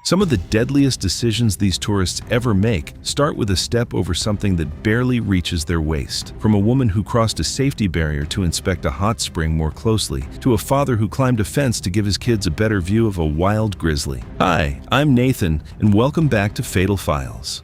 Some of the deadliest decisions these tourists ever make start with a step over something that barely reaches their waist. From a woman who crossed a safety barrier to inspect a hot spring more closely, to a father who climbed a fence to give his kids a better view of a wild grizzly. Hi, I'm Nathan, and welcome back to Fatal Files.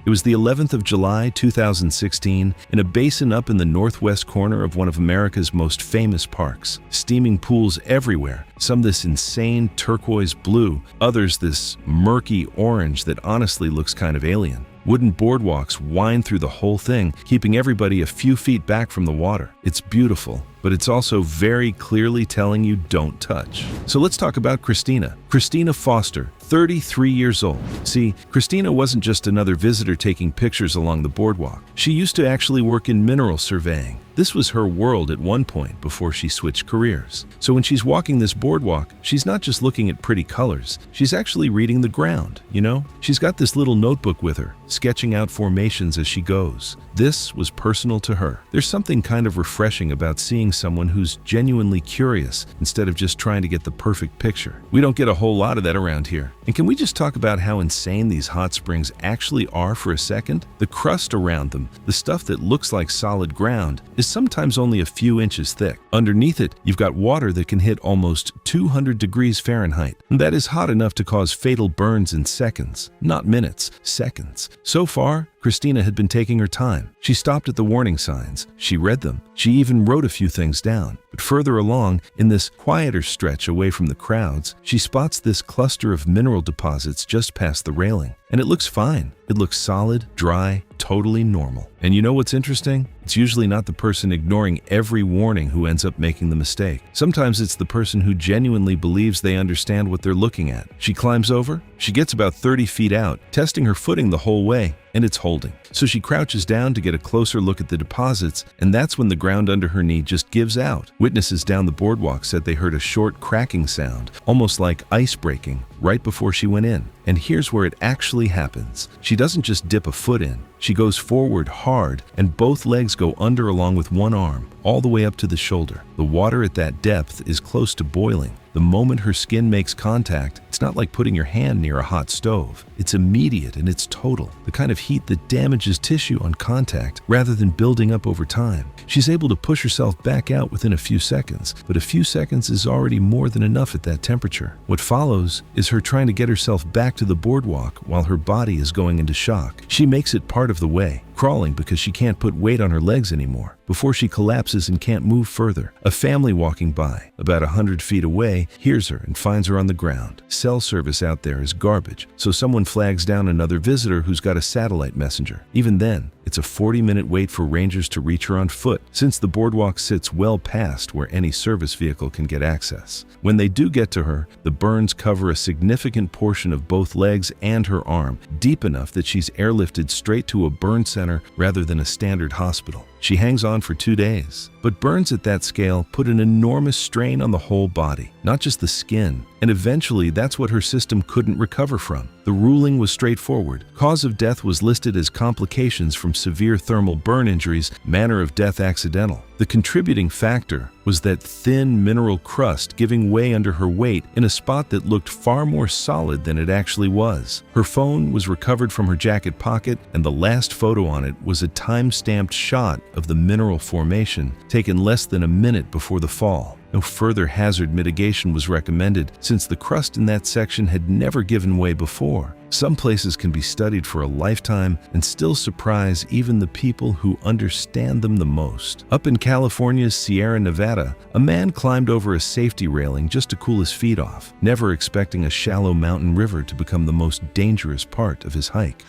It was the 11th of July, 2016, in a basin up in the northwest corner of one of America's most famous parks. Steaming pools everywhere, some this insane turquoise blue, others this murky orange that honestly looks kind of alien. Wooden boardwalks wind through the whole thing, keeping everybody a few feet back from the water. It's beautiful, but it's also very clearly telling you don't touch. So let's talk about Christina. Christina Foster, 33 years old. See, Christina wasn't just another visitor taking pictures along the boardwalk. She used to actually work in mineral surveying. This was her world at one point before she switched careers. So when she's walking this boardwalk, she's not just looking at pretty colors, she's actually reading the ground, you know? She's got this little notebook with her, sketching out formations as she goes. This was personal to her. There's something kind of refreshing about seeing someone who's genuinely curious instead of just trying to get the perfect picture. We don't get a whole lot of that around here. And can we just talk about how insane these hot springs actually are for a second? The crust around them, the stuff that looks like solid ground, is sometimes only a few inches thick. Underneath it, you've got water that can hit almost 200 degrees Fahrenheit. And that is hot enough to cause fatal burns in seconds, not minutes, seconds. So far, Christina had been taking her time. She stopped at the warning signs. She read them. She even wrote a few things down. But further along, in this quieter stretch away from the crowds, she spots this cluster of mineral deposits just past the railing. And it looks fine. It looks solid, dry, totally normal. And you know what's interesting? It's usually not the person ignoring every warning who ends up making the mistake. Sometimes it's the person who genuinely believes they understand what they're looking at. She climbs over. She gets about 30 feet out, testing her footing the whole way, and it's holding. So she crouches down to get a closer look at the deposits, and that's when the ground under her knee just gives out. Witnesses down the boardwalk said they heard a short cracking sound, almost like ice breaking, right before she went in. And here's where it actually happens. She doesn't just dip a foot in. She goes forward hard, and both legs go under along with one arm, all the way up to the shoulder. The water at that depth is close to boiling. The moment her skin makes contact, it's not like putting your hand near a hot stove. It's immediate and it's total, the kind of heat that damages tissue on contact rather than building up over time. She's able to push herself back out within a few seconds, but a few seconds is already more than enough at that temperature. What follows is her trying to get herself back to the boardwalk while her body is going into shock. She makes it part of the way, crawling because she can't put weight on her legs anymore, before she collapses and can't move further. A family walking by, about 100 feet away, hears her and finds her on the ground. Cell service out there is garbage, so someone flags down another visitor who's got a satellite messenger. Even then, it's a 40-minute wait for rangers to reach her on foot, since the boardwalk sits well past where any service vehicle can get access. When they do get to her, the burns cover a significant portion of both legs and her arm, deep enough that she's airlifted straight to a burn center rather than a standard hospital. She hangs on for 2 days. But burns at that scale put an enormous strain on the whole body, not just the skin, and eventually that's what her system couldn't recover from. The ruling was straightforward. Cause of death was listed as complications from severe thermal burn injuries, manner of death accidental. The contributing factor was that thin mineral crust giving way under her weight in a spot that looked far more solid than it actually was. Her phone was recovered from her jacket pocket, and the last photo on it was a time-stamped shot of the mineral formation taken less than a minute before the fall. No further hazard mitigation was recommended since the crust in that section had never given way before. Some places can be studied for a lifetime and still surprise even the people who understand them the most. Up in California's Sierra Nevada, a man climbed over a safety railing just to cool his feet off, never expecting a shallow mountain river to become the most dangerous part of his hike.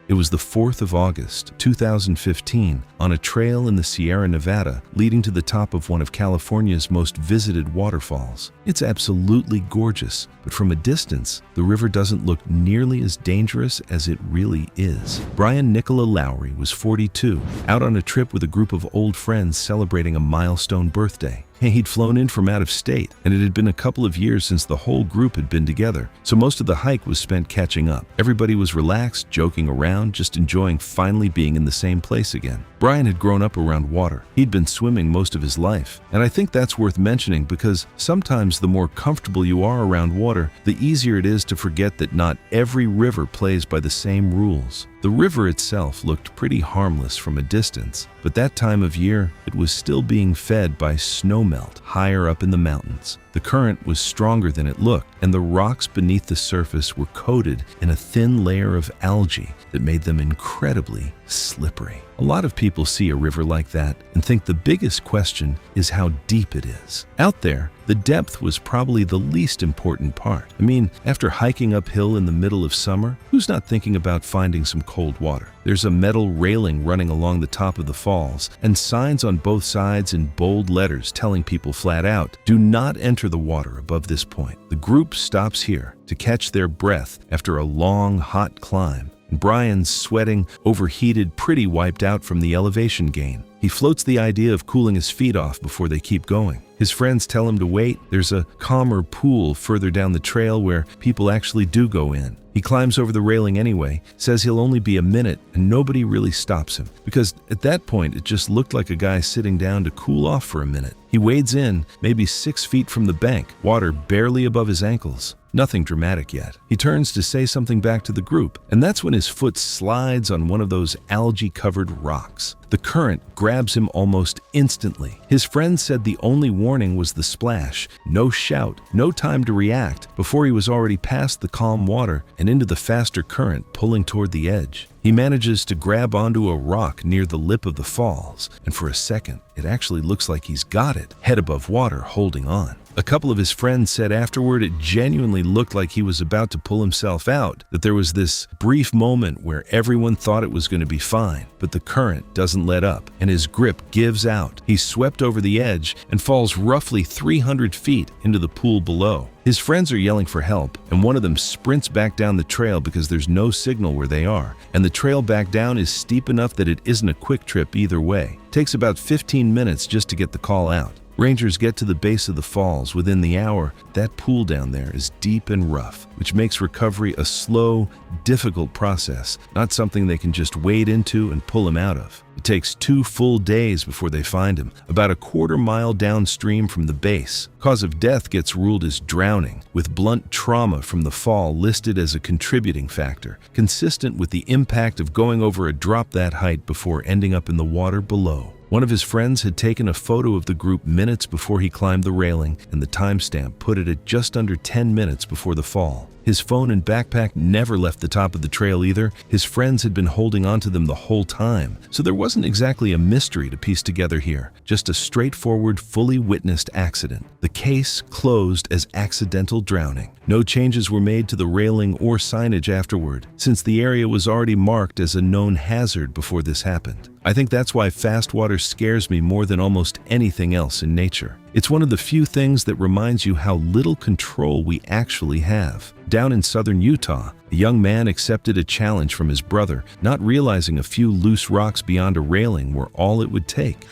It was the 4th of August, 2015, on a trail in the Sierra Nevada leading to the top of one of California's most visited waterfalls. It's absolutely gorgeous, but from a distance, the river doesn't look nearly as dangerous as it really is. Brian Nicola Lowry was 42, out on a trip with a group of old friends celebrating a milestone birthday. He'd flown in from out of state, and it had been a couple of years since the whole group had been together, so most of the hike was spent catching up. Everybody was relaxed, joking around, just enjoying finally being in the same place again. Brian had grown up around water. He'd been swimming most of his life. And I think that's worth mentioning because sometimes the more comfortable you are around water, the easier it is to forget that not every river plays by the same rules. The river itself looked pretty harmless from a distance, but that time of year, it was still being fed by snowmelt higher up in the mountains. The current was stronger than it looked, and the rocks beneath the surface were coated in a thin layer of algae that made them incredibly slippery. A lot of people see a river like that and think the biggest question is how deep it is. Out there, the depth was probably the least important part. I mean, after hiking uphill in the middle of summer, who's not thinking about finding some cold water? There's a metal railing running along the top of the falls and signs on both sides in bold letters telling people flat out, do not enter the water above this point. The group stops here to catch their breath after a long, hot climb. Brian's sweating, overheated, pretty wiped out from the elevation gain. He floats the idea of cooling his feet off before they keep going. His friends tell him to wait. There's a calmer pool further down the trail where people actually do go in. He climbs over the railing anyway, says he'll only be a minute, and nobody really stops him, because at that point it just looked like a guy sitting down to cool off for a minute. He wades in, maybe 6 feet from the bank, water barely above his ankles. Nothing dramatic yet. He turns to say something back to the group, and that's when his foot slides on one of those algae-covered rocks. The current grabs him almost instantly. His friend said the only warning was the splash. No shout, no time to react, before he was already past the calm water and into the faster current pulling toward the edge. He manages to grab onto a rock near the lip of the falls, and for a second, it actually looks like he's got it, head above water, holding on. A couple of his friends said afterward it genuinely looked like he was about to pull himself out, that there was this brief moment where everyone thought it was going to be fine, but the current doesn't let up, and his grip gives out. He's swept over the edge and falls roughly 300 feet into the pool below. His friends are yelling for help, and one of them sprints back down the trail because there's no signal where they are, and the trail back down is steep enough that it isn't a quick trip either way. It takes about 15 minutes just to get the call out. Rangers get to the base of the falls within the hour. That pool down there is deep and rough, which makes recovery a slow, difficult process, not something they can just wade into and pull him out of. It takes 2 full days before they find him, about a quarter-mile downstream from the base. Cause of death gets ruled as drowning, with blunt trauma from the fall listed as a contributing factor, consistent with the impact of going over a drop that height before ending up in the water below. One of his friends had taken a photo of the group minutes before he climbed the railing, and the timestamp put it at just under 10 minutes before the fall. His phone and backpack never left the top of the trail either. His friends had been holding onto them the whole time, so there wasn't exactly a mystery to piece together here, just a straightforward, fully witnessed accident. The case closed as accidental drowning. No changes were made to the railing or signage afterward, since the area was already marked as a known hazard before this happened. I think that's why fast water scares me more than almost anything else in nature. It's one of the few things that reminds you how little control we actually have. Down in southern Utah, a young man accepted a challenge from his brother, not realizing a few loose rocks beyond a railing were all it would take.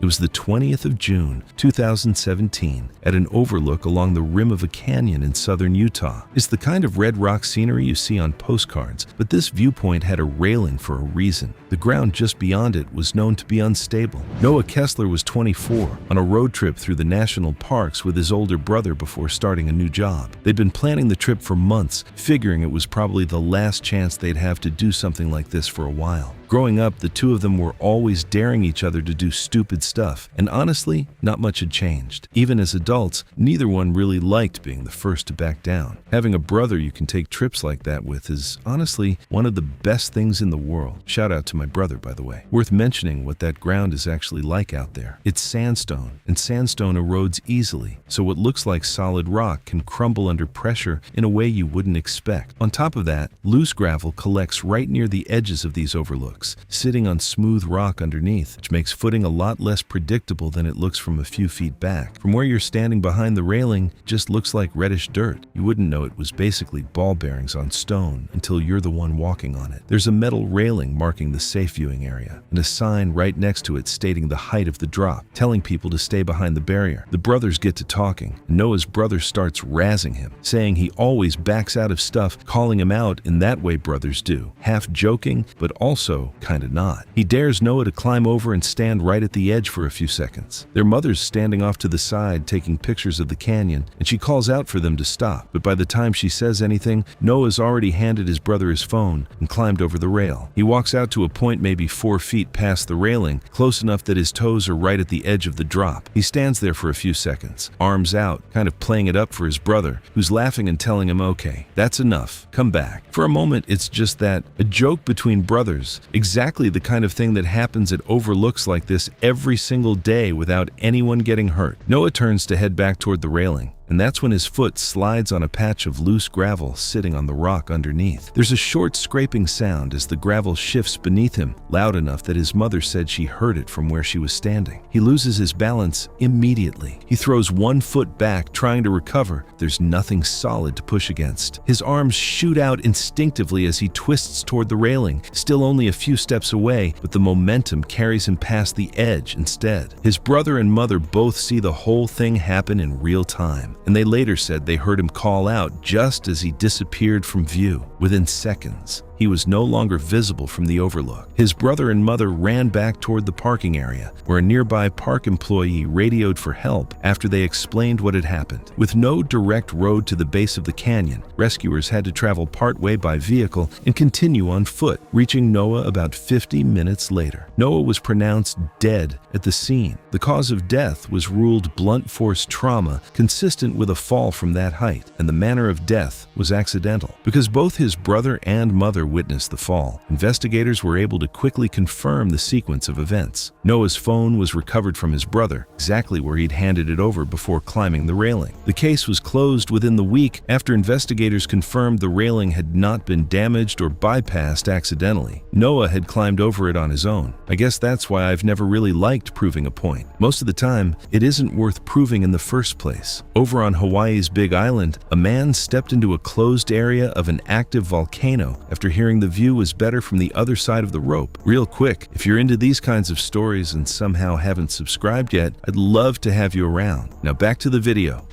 It was the 20th of June, 2017, at an overlook along the rim of a canyon in southern Utah. It's the kind of red rock scenery you see on postcards, but this viewpoint had a railing for a reason. The ground just beyond it was known to be unstable. Noah Kessler was 24, on a road trip through the national parks with his older brother before starting a new job. They'd been planning the trip for months, figuring it was probably the last chance they'd have to do something like this for a while. Growing up, the two of them were always daring each other to do stupid stuff, and honestly, not much had changed. Even as adults, neither one really liked being the first to back down. Having a brother you can take trips like that with is honestly one of the best things in the world. Shout out to my brother, by the way. Worth mentioning what that ground is actually like out there. It's sandstone, and sandstone erodes easily, so what looks like solid rock can crumble under pressure in a way you wouldn't expect. On top of that, loose gravel collects right near the edges of these overlooks. looks, sitting on smooth rock underneath, which makes footing a lot less predictable than it looks from a few feet back. From where you're standing behind the railing, it just looks like reddish dirt. You wouldn't know it was basically ball bearings on stone until you're the one walking on it. There's a metal railing marking the safe viewing area, and a sign right next to it stating the height of the drop, telling people to stay behind the barrier. The brothers get to talking, and Noah's brother starts razzing him, saying he always backs out of stuff, calling him out in that way brothers do, half joking, but also kinda not. He dares Noah to climb over and stand right at the edge for a few seconds. Their mother's standing off to the side taking pictures of the canyon, and she calls out for them to stop, but by the time she says anything, Noah's already handed his brother his phone and climbed over the rail. He walks out to a point maybe 4 feet past the railing, close enough that his toes are right at the edge of the drop. He stands there for a few seconds, arms out, kind of playing it up for his brother, who's laughing and telling him, "Okay, that's enough, come back." For a moment, it's just that, a joke between brothers, exactly the kind of thing that happens at overlooks like this every single day without anyone getting hurt. Noah turns to head back toward the railing, and that's when his foot slides on a patch of loose gravel sitting on the rock underneath. There's a short scraping sound as the gravel shifts beneath him, loud enough that his mother said she heard it from where she was standing. He loses his balance immediately. He throws one foot back, trying to recover. There's nothing solid to push against. His arms shoot out instinctively as he twists toward the railing, still only a few steps away, but the momentum carries him past the edge instead. His brother and mother both see the whole thing happen in real time, and they later said they heard him call out just as he disappeared from view. Within seconds, he was no longer visible from the overlook. His brother and mother ran back toward the parking area, where a nearby park employee radioed for help after they explained what had happened. With no direct road to the base of the canyon, rescuers had to travel partway by vehicle and continue on foot, reaching Noah about 50 minutes later. Noah was pronounced dead at the scene. The cause of death was ruled blunt force trauma consistent with a fall from that height, and the manner of death was accidental. Because both his brother and mother witnessed the fall, investigators were able to quickly confirm the sequence of events. Noah's phone was recovered from his brother, exactly where he'd handed it over before climbing the railing. The case was closed within the week after investigators confirmed the railing had not been damaged or bypassed accidentally. Noah had climbed over it on his own. I guess that's why I've never really liked proving a point. Most of the time, it isn't worth proving in the first place. Over on Hawaii's Big Island, a man stepped into a closed area of an active volcano after hearing the view was better from the other side of the rope. Real quick, if you're into these kinds of stories and somehow haven't subscribed yet, I'd love to have you around. Now back to the video.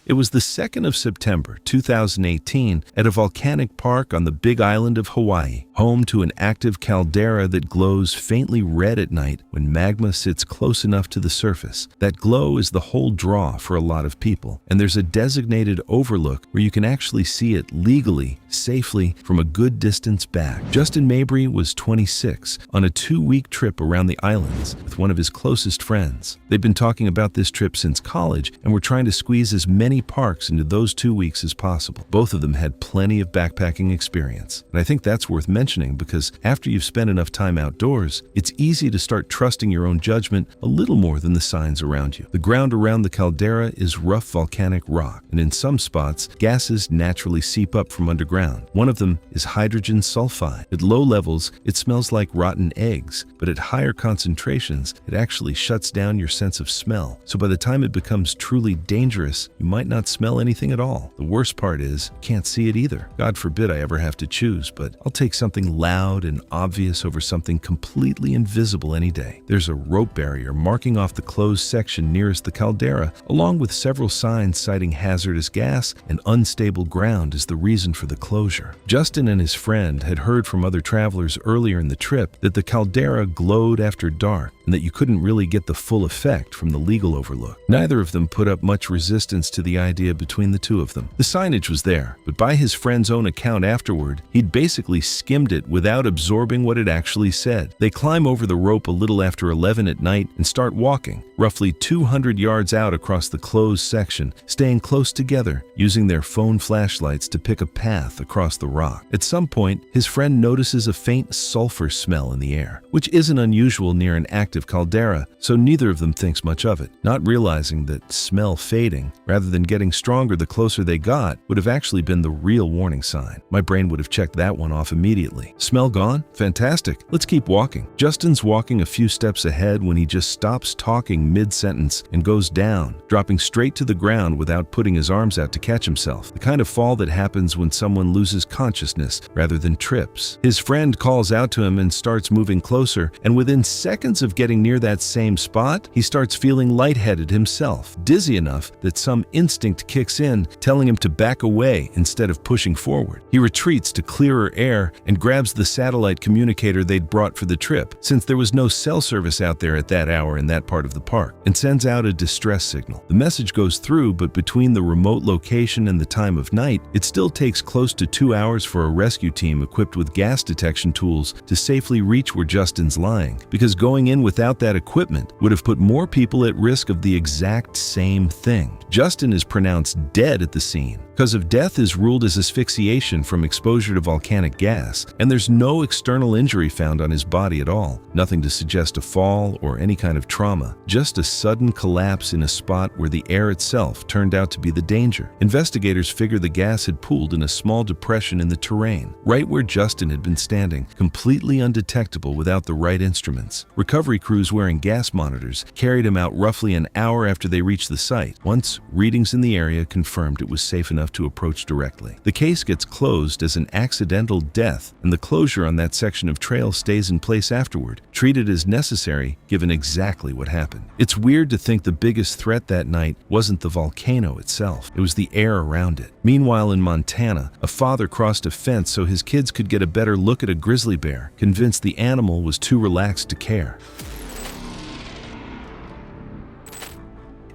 It was the 2nd of September 2018 at a volcanic park on the Big Island of Hawaii, home to an active caldera that glows faintly red at night when magma sits close enough to the surface. That glow is the whole draw for a lot of people, and there's a designated overlook where you can actually see it legally, safely, from a good distance back. Justin Mabry was 26 on a 2-week trip around the islands with one of his closest friends. They'd been talking about this trip since college and were trying to squeeze as many parks into those 2 weeks as possible. Both of them had plenty of backpacking experience, and I think that's worth mentioning because after you've spent enough time outdoors, it's easy to start trusting your own judgment a little more than the signs around you. The ground around the caldera is rough volcanic rock, and in some spots, gases naturally seep up from underground. One of them is hydrogen sulfide. At low levels, it smells like rotten eggs, but at higher concentrations, it actually shuts down your sense of smell. So by the time it becomes truly dangerous, you might not smell anything at all. The worst part is, you can't see it either. God forbid I ever have to choose, but I'll take something loud and obvious over something completely invisible any day. There's a rope barrier marking off the closed section nearest the caldera, along with several signs citing hazardous gas and unstable ground as the reason for the closure. Justin and his friend had heard from other travelers earlier in the trip that the caldera glowed after dark and that you couldn't really get the full effect from the legal overlook. Neither of them put up much resistance to the idea between the two of them. The signage was there, but by his friend's own account afterward, he'd basically skimmed it without absorbing what it actually said. They climb over the rope a little after 11 at night and start walking, roughly 200 yards out across the closed section, staying close together, using their phone flashlights to pick a path across the rock. At some point, his friend notices a faint sulfur smell in the air, which isn't unusual near an active active caldera, so neither of them thinks much of it, not realizing that smell fading, rather than getting stronger the closer they got, would have actually been the real warning sign. My brain would have checked that one off immediately. Smell gone? Fantastic. Let's keep walking. Justin's walking a few steps ahead when he just stops talking mid-sentence and goes down, dropping straight to the ground without putting his arms out to catch himself. The kind of fall that happens when someone loses consciousness rather than trips. His friend calls out to him and starts moving closer, and within seconds of getting near that same spot, he starts feeling lightheaded himself, dizzy enough that some instinct kicks in, telling him to back away instead of pushing forward. He retreats to clearer air and grabs the satellite communicator they'd brought for the trip, since there was no cell service out there at that hour in that part of the park, and sends out a distress signal. The message goes through, but between the remote location and the time of night, it still takes close to 2 hours for a rescue team equipped with gas detection tools to safely reach where Justin's lying, because going in without that equipment would have put more people at risk of the exact same thing. Justin is pronounced dead at the scene. Cause of death is ruled as asphyxiation from exposure to volcanic gas, and there's no external injury found on his body at all. Nothing to suggest a fall or any kind of trauma, just a sudden collapse in a spot where the air itself turned out to be the danger. Investigators figure the gas had pooled in a small depression in the terrain, right where Justin had been standing, completely undetectable without the right instruments. Recovery crews wearing gas monitors carried him out roughly an hour after they reached the site. Once readings in the area confirmed it was safe enough to approach directly. The case gets closed as an accidental death, and the closure on that section of trail stays in place afterward, treated as necessary given exactly what happened. It's weird to think the biggest threat that night wasn't the volcano itself, it was the air around it. Meanwhile, in Montana, a father crossed a fence so his kids could get a better look at a grizzly bear, convinced the animal was too relaxed to care.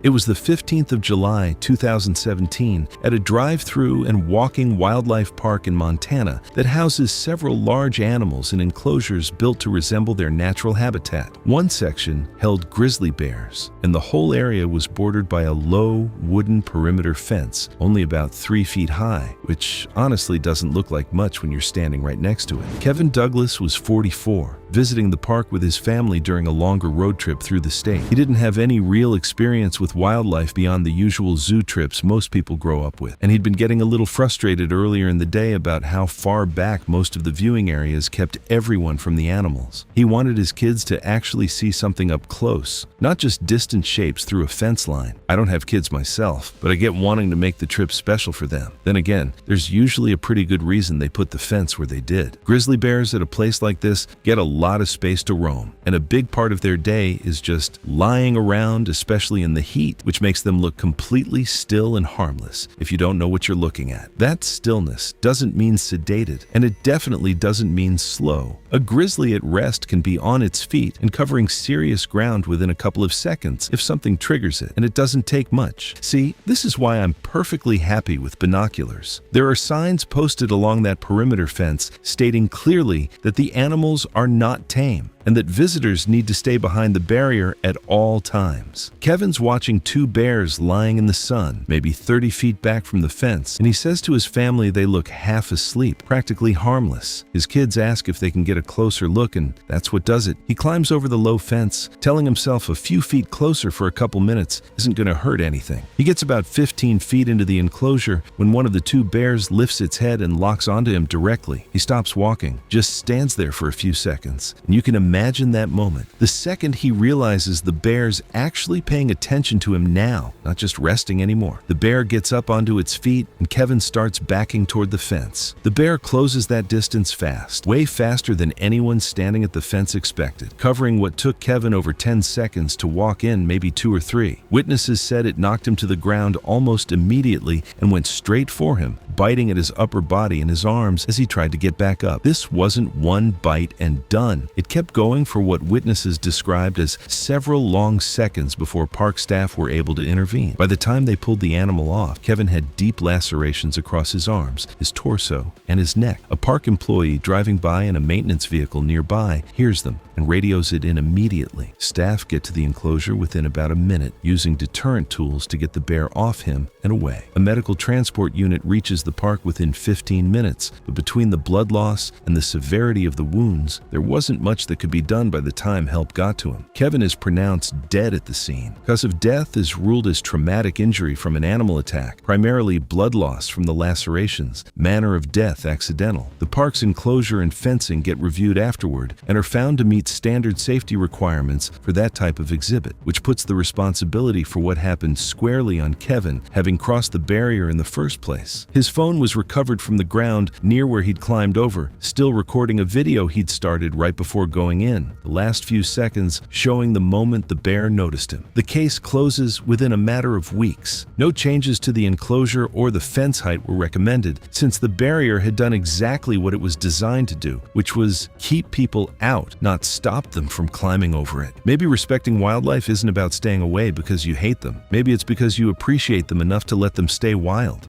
It was the 15th of July, 2017, at a drive-through and walking wildlife park in Montana that houses several large animals in enclosures built to resemble their natural habitat. One section held grizzly bears, and the whole area was bordered by a low, wooden perimeter fence, only about 3 feet high, which honestly doesn't look like much when you're standing right next to it. Kevin Douglas was 44, visiting the park with his family during a longer road trip through the state. He didn't have any real experience with wildlife beyond the usual zoo trips most people grow up with, and he'd been getting a little frustrated earlier in the day about how far back most of the viewing areas kept everyone from the animals. He wanted his kids to actually see something up close, not just distant shapes through a fence line. I don't have kids myself, but I get wanting to make the trip special for them. Then again, there's usually a pretty good reason they put the fence where they did. Grizzly bears at a place like this get a lot of space to roam, and a big part of their day is just lying around, especially in the heat, which makes them look completely still and harmless if you don't know what you're looking at. That stillness doesn't mean sedated, and it definitely doesn't mean slow. A grizzly at rest can be on its feet and covering serious ground within a couple of seconds if something triggers it, and it doesn't take much. See, this is why I'm perfectly happy with binoculars. There are signs posted along that perimeter fence stating clearly that the animals are not tame, and that visitors need to stay behind the barrier at all times. Kevin's watching 2 bears lying in the sun, maybe 30 feet back from the fence, and he says to his family they look half asleep, practically harmless. His kids ask if they can get a closer look, and that's what does it. He climbs over the low fence, telling himself a few feet closer for a couple minutes isn't going to hurt anything. He gets about 15 feet into the enclosure when one of the 2 bears lifts its head and locks onto him directly. He stops walking, just stands there for a few seconds, and you can imagine that moment. The second he realizes the bear's actually paying attention to him now, not just resting anymore. The bear gets up onto its feet, and Kevin starts backing toward the fence. The bear closes that distance fast, way faster than anyone standing at the fence expected, covering what took Kevin over 10 seconds to walk in, maybe 2 or 3. Witnesses said it knocked him to the ground almost immediately and went straight for him, biting at his upper body and his arms as he tried to get back up. This wasn't one bite and done. It kept going for what witnesses described as several long seconds before park staff were able to intervene. By the time they pulled the animal off, Kevin had deep lacerations across his arms, his torso, and his neck. A park employee driving by in a maintenance vehicle nearby hears them and radios it in immediately. Staff get to the enclosure within about a minute, using deterrent tools to get the bear off him and away. A medical transport unit reaches the the park within 15 minutes, but between the blood loss and the severity of the wounds, there wasn't much that could be done by the time help got to him. Kevin is pronounced dead at the scene. Cause of death is ruled as traumatic injury from an animal attack, primarily blood loss from the lacerations, manner of death accidental. The park's enclosure and fencing get reviewed afterward and are found to meet standard safety requirements for that type of exhibit, which puts the responsibility for what happened squarely on Kevin, having crossed the barrier in the first place. His phone was recovered from the ground near where he'd climbed over, still recording a video he'd started right before going in, the last few seconds showing the moment the bear noticed him. The case closes within a matter of weeks. No changes to the enclosure or the fence height were recommended, since the barrier had done exactly what it was designed to do, which was keep people out, not stop them from climbing over it. Maybe respecting wildlife isn't about staying away because you hate them. Maybe it's because you appreciate them enough to let them stay wild.